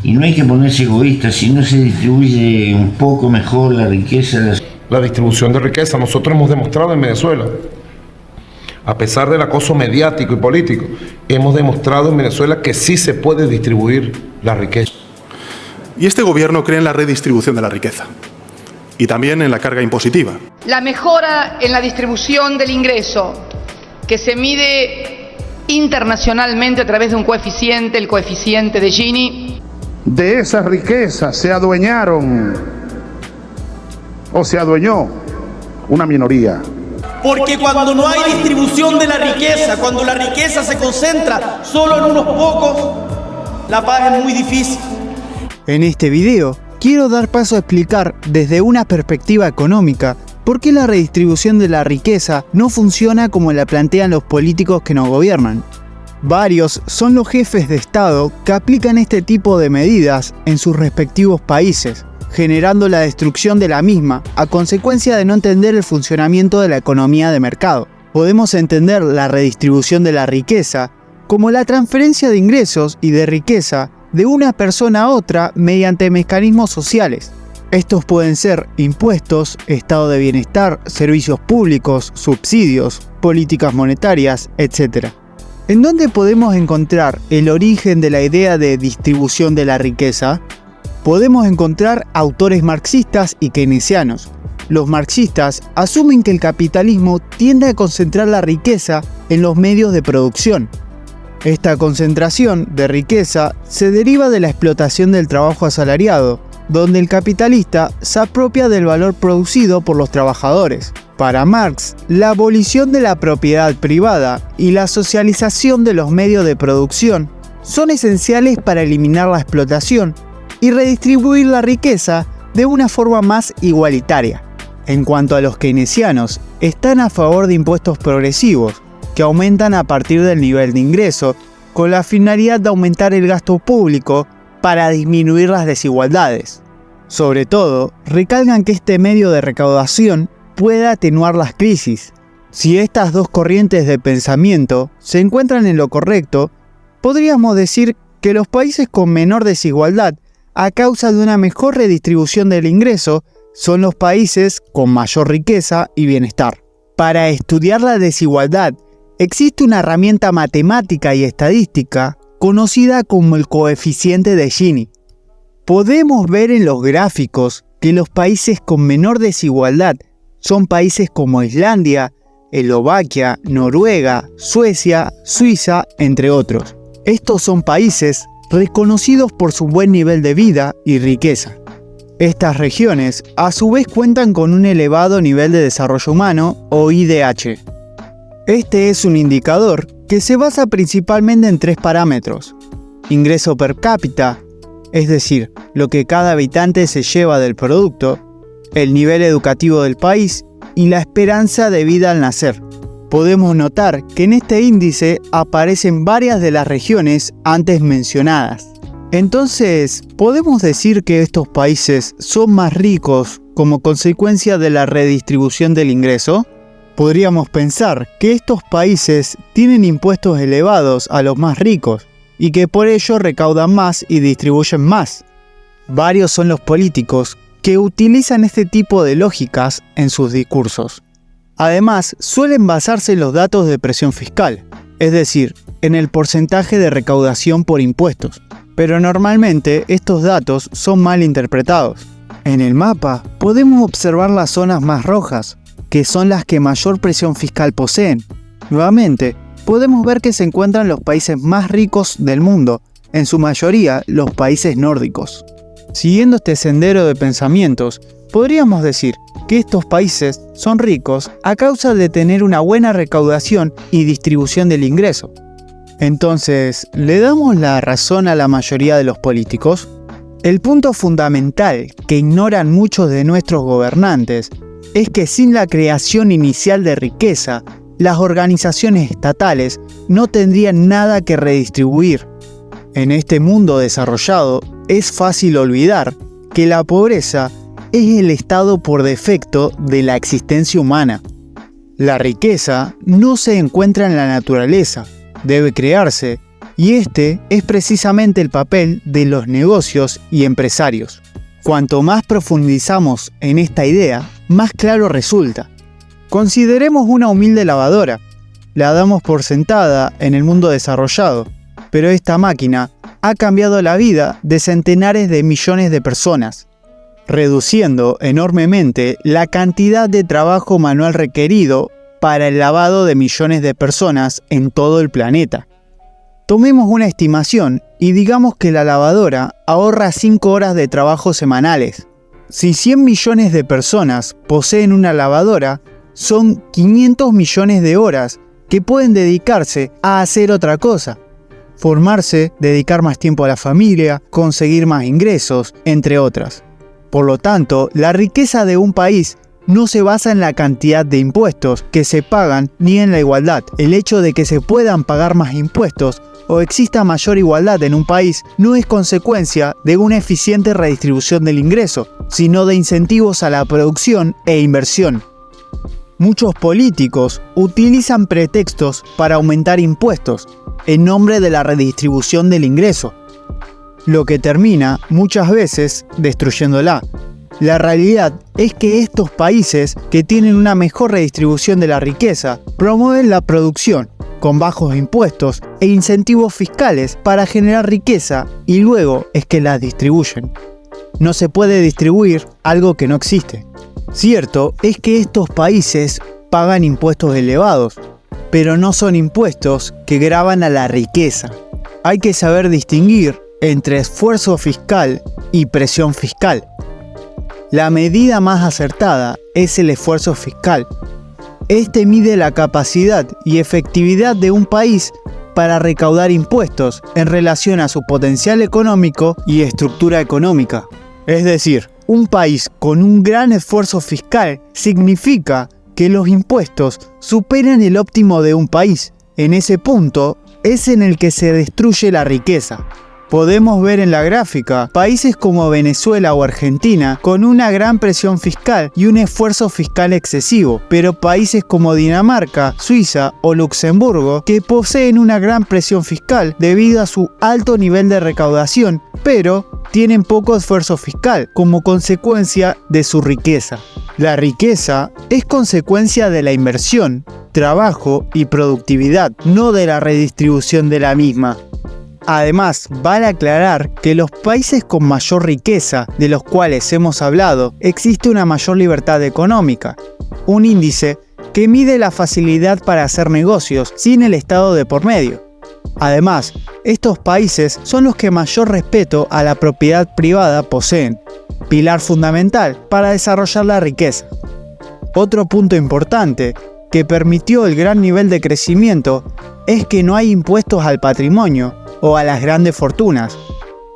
Y no hay que ponerse egoísta, si no se distribuye un poco mejor la riqueza. La distribución de riqueza, nosotros hemos demostrado en Venezuela, a pesar del acoso mediático y político, hemos demostrado en Venezuela que sí se puede distribuir la riqueza. Y este gobierno cree en la redistribución de la riqueza y también en la carga impositiva. La mejora en la distribución del ingreso, que se mide internacionalmente a través de un coeficiente, el coeficiente de Gini. De esa riqueza se adueñaron o se adueñó una minoría. Porque cuando no hay distribución de la riqueza, cuando la riqueza se concentra solo en unos pocos, la paz es muy difícil. En este video quiero dar paso a explicar desde una perspectiva económica por qué la redistribución de la riqueza no funciona como la plantean los políticos que nos gobiernan. Varios son los jefes de Estado que aplican este tipo de medidas en sus respectivos países, generando la destrucción de la misma a consecuencia de no entender el funcionamiento de la economía de mercado. Podemos entender la redistribución de la riqueza como la transferencia de ingresos y de riqueza de una persona a otra mediante mecanismos sociales. Estos pueden ser impuestos, estado de bienestar, servicios públicos, subsidios, políticas monetarias, etc. ¿En dónde podemos encontrar el origen de la idea de distribución de la riqueza? Podemos encontrar autores marxistas y keynesianos. Los marxistas asumen que el capitalismo tiende a concentrar la riqueza en los medios de producción. Esta concentración de riqueza se deriva de la explotación del trabajo asalariado, donde el capitalista se apropia del valor producido por los trabajadores. Para Marx, la abolición de la propiedad privada y la socialización de los medios de producción son esenciales para eliminar la explotación y redistribuir la riqueza de una forma más igualitaria. En cuanto a los keynesianos, están a favor de impuestos progresivos, que aumentan a partir del nivel de ingreso, con la finalidad de aumentar el gasto público para disminuir las desigualdades. Sobre todo, recalcan que este medio de recaudación puede atenuar las crisis. Si estas dos corrientes de pensamiento se encuentran en lo correcto, podríamos decir que los países con menor desigualdad, a causa de una mejor redistribución del ingreso, son los países con mayor riqueza y bienestar. Para estudiar la desigualdad, existe una herramienta matemática y estadística conocida como el coeficiente de Gini. Podemos ver en los gráficos que los países con menor desigualdad son países como Islandia, Eslovaquia, Noruega, Suecia, Suiza, entre otros. Estos son países reconocidos por su buen nivel de vida y riqueza. Estas regiones, a su vez, cuentan con un elevado nivel de desarrollo humano, o IDH. Este es un indicador que se basa principalmente en tres parámetros: ingreso per cápita, es decir, lo que cada habitante se lleva del producto, el nivel educativo del país y la esperanza de vida al nacer. Podemos notar que en este índice aparecen varias de las regiones antes mencionadas. Entonces, ¿podemos decir que estos países son más ricos como consecuencia de la redistribución del ingreso? Podríamos pensar que estos países tienen impuestos elevados a los más ricos y que por ello recaudan más y distribuyen más. Varios son los políticos que utilizan este tipo de lógicas en sus discursos. Además, suelen basarse en los datos de presión fiscal, es decir, en el porcentaje de recaudación por impuestos. Pero normalmente estos datos son mal interpretados. En el mapa podemos observar las zonas más rojas, que son las que mayor presión fiscal poseen. Nuevamente, podemos ver que se encuentran los países más ricos del mundo, en su mayoría los países nórdicos. Siguiendo este sendero de pensamientos, podríamos decir que estos países son ricos a causa de tener una buena recaudación y distribución del ingreso. Entonces, ¿le damos la razón a la mayoría de los políticos? El punto fundamental que ignoran muchos de nuestros gobernantes es que sin la creación inicial de riqueza, las organizaciones estatales no tendrían nada que redistribuir. En este mundo desarrollado, es fácil olvidar que la pobreza es el estado por defecto de la existencia humana. La riqueza no se encuentra en la naturaleza, debe crearse Y este es precisamente el papel de los negocios y empresarios. Cuanto más profundizamos en esta idea, más claro resulta. Consideremos una humilde lavadora. La damos por sentada en el mundo desarrollado, pero esta máquina ha cambiado la vida de centenares de millones de personas, reduciendo enormemente la cantidad de trabajo manual requerido para el lavado de millones de personas en todo el planeta. Tomemos una estimación y digamos que la lavadora ahorra 5 horas de trabajo semanales. Si 100 millones de personas poseen una lavadora, son 500 millones de horas que pueden dedicarse a hacer otra cosa. Formarse, dedicar más tiempo a la familia, conseguir más ingresos, entre otras. Por lo tanto, la riqueza de un país no se basa en la cantidad de impuestos que se pagan ni en la igualdad. El hecho de que se puedan pagar más impuestos o exista mayor igualdad en un país no es consecuencia de una eficiente redistribución del ingreso, sino de incentivos a la producción e inversión. Muchos políticos utilizan pretextos para aumentar impuestos en nombre de la redistribución del ingreso, lo que termina muchas veces destruyéndola. La realidad es que estos países que tienen una mejor redistribución de la riqueza promueven la producción con bajos impuestos e incentivos fiscales para generar riqueza y luego es que la distribuyen. No se puede distribuir algo que no existe. Cierto es que estos países pagan impuestos elevados, pero no son impuestos que gravan a la riqueza. Hay que saber distinguir entre esfuerzo fiscal y presión fiscal. La medida más acertada es el esfuerzo fiscal. Este mide la capacidad y efectividad de un país para recaudar impuestos en relación a su potencial económico y estructura económica. Es decir, un país con un gran esfuerzo fiscal significa que los impuestos superan el óptimo de un país. En ese punto es en el que se destruye la riqueza. Podemos ver en la gráfica países como Venezuela o Argentina con una gran presión fiscal y un esfuerzo fiscal excesivo, pero países como Dinamarca, Suiza o Luxemburgo que poseen una gran presión fiscal debido a su alto nivel de recaudación, pero tienen poco esfuerzo fiscal como consecuencia de su riqueza. La riqueza es consecuencia de la inversión, trabajo y productividad, no de la redistribución de la misma. Además, vale aclarar que los países con mayor riqueza, de los cuales hemos hablado, existe una mayor libertad económica, un índice que mide la facilidad para hacer negocios sin el Estado de por medio. Además, estos países son los que mayor respeto a la propiedad privada poseen, pilar fundamental para desarrollar la riqueza. Otro punto importante que permitió el gran nivel de crecimiento es que no hay impuestos al patrimonio o a las grandes fortunas.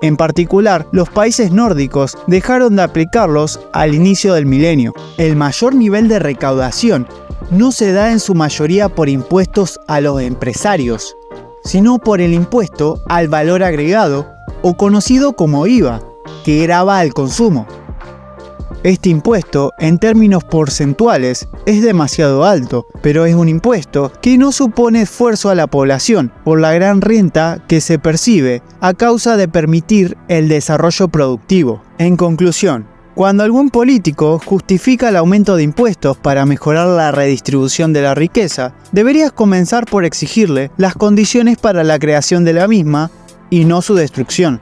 En particular, los países nórdicos dejaron de aplicarlos al inicio del milenio. El mayor nivel de recaudación no se da en su mayoría por impuestos a los empresarios, sino por el impuesto al valor agregado o conocido como IVA, que grava al consumo. Este impuesto, en términos porcentuales, es demasiado alto, pero es un impuesto que no supone esfuerzo a la población por la gran renta que se percibe a causa de permitir el desarrollo productivo. En conclusión, cuando algún político justifica el aumento de impuestos para mejorar la redistribución de la riqueza, deberías comenzar por exigirle las condiciones para la creación de la misma y no su destrucción.